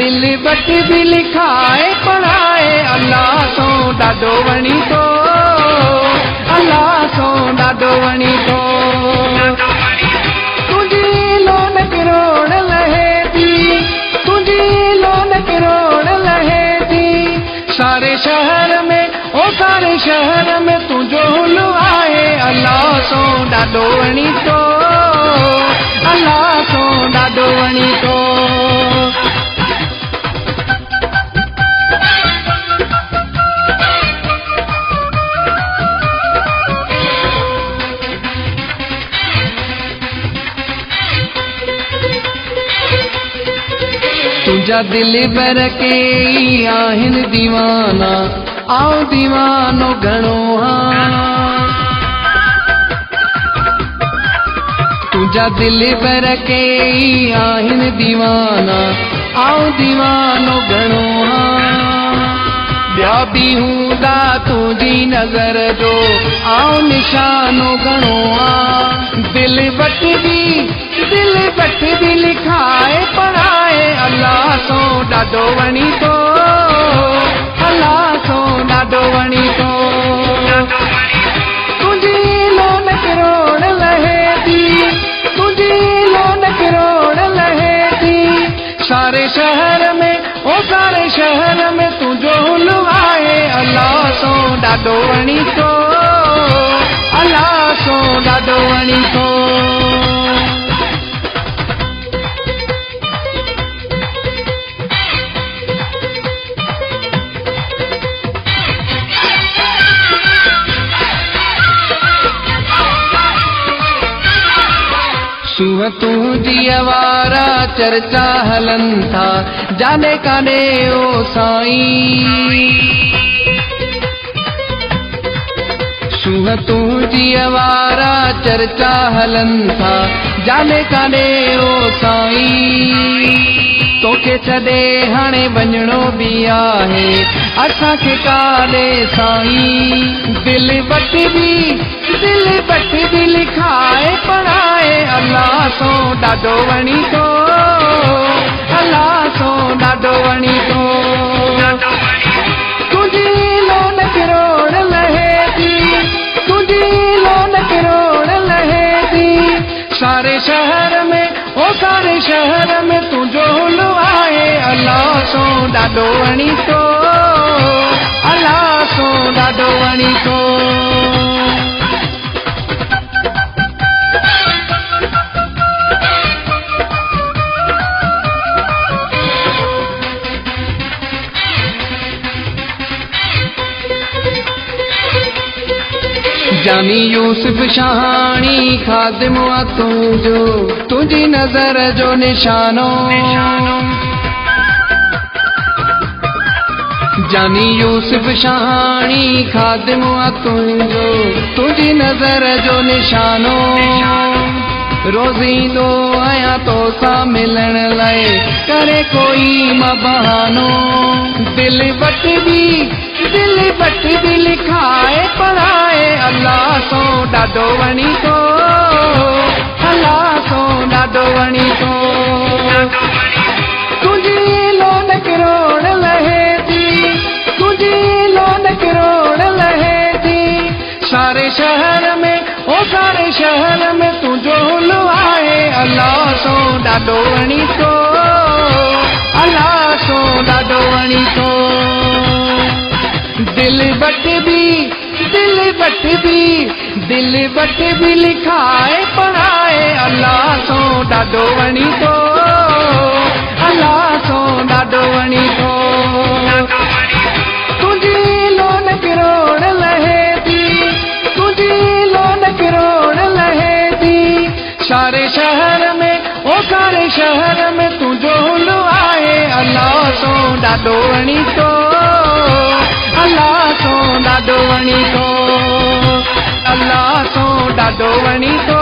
दिल बट भी लिखाए पढ़ाए अल्लाह सो ॾाढो वणी थो अल्लाह सो ॾाढो वणी थो तुंहिंजी लोन किरोड़ लहे थी तुंहिंजी लोन किरोड़ लहे थी सारे शहर में तुंहिंजो हुलो आहे अल्लाह सो ॾाढो वणी थो अल्लाह सो ॾाढो वणी थो तुंहिंजा दिल बर के आहिनि दीवाना आओ दीवानो घणो तुंहिंजा दिल बर के आहिनि दीवाना आओ दीवानो घणो ॿिया बि हूंदा तुंहिंजी नज़र जो आओ निशानो घणो दिल बट भी लिखाए पढ़ाए अल्लाह सो ॾाढो वणी थो अल्लाह सो ॾाढो वणी थो तुंहिंजी लोन किरोड़ लहे थी तुंहिंजी लोन किरोड़ लहे थी सारे शहर में तुंहिंजो हुलो आहे अल्लाह सो ॾाढो वणी थो अल्लाह सो ॾाढो वणी थो तुंहिंजी आवारा चर्चा हलनि था जाने काने ओ साईं तुंहिंजी आवारा चर्चा हलनि था जाने काने ओ साईं तोखे छॾे हाणे वञणो बि आहे असांखे काॾे साईं दिल बट भी लिखाए पढ़ाए अल्लाह सो ॾाढो वणी थो अल्लाह सो ॾाढो वणी थो तुंहिंजी लोन किरोड़ लहे थी तुंहिंजी लोन किरोड़ लहे थी सारे शहर में तुंहिंजो हुलो आहे अल्लाह सो ॾाढो वणी थो अल्लाह सो ॾाढो वणी थो जानी यूसुफ शाहानी खादिम तुंहिंजो तुंहिंजी नज़र जो निशानो जानी यूसुफ शाहानी खादिम तुंहिंजो तुंहिंजी नज़र जो निशानो रोज़ींदो आहियां तोसां मिलण लाइ करे कोई मां बहानो दिल बट भी लिखाए पढ़ाए अल्लाह सो ॾाढो वणी थो अल्लाह सो ॾाढो वणी थो तुंहिंजी लोन किरोड़ लहे थी तुंहिंजी लोन किरोड़ लहे थी सारे शहर में तुंहिंजो हुलो आहे अल्लाह सो ॾाढो वणी थो अल्लाह सो ॾाढो वणी थो दिल बट भी लिखाए पढ़ाए अल्लाह सो ॾाढो वणी थो अल्लाह सो ॾाढो वणी थो तुंहिंजी लोन किरोड़ लहे थी तुंहिंजी लोन किरोड़ लहे थी सारे शहर में तुंहिंजो हुलो आहे अल्लाह सो ॾाढो वणी थो अल्लाह सो ॾाढो वणी थो अल्लाह सो ॾाढो वणी थो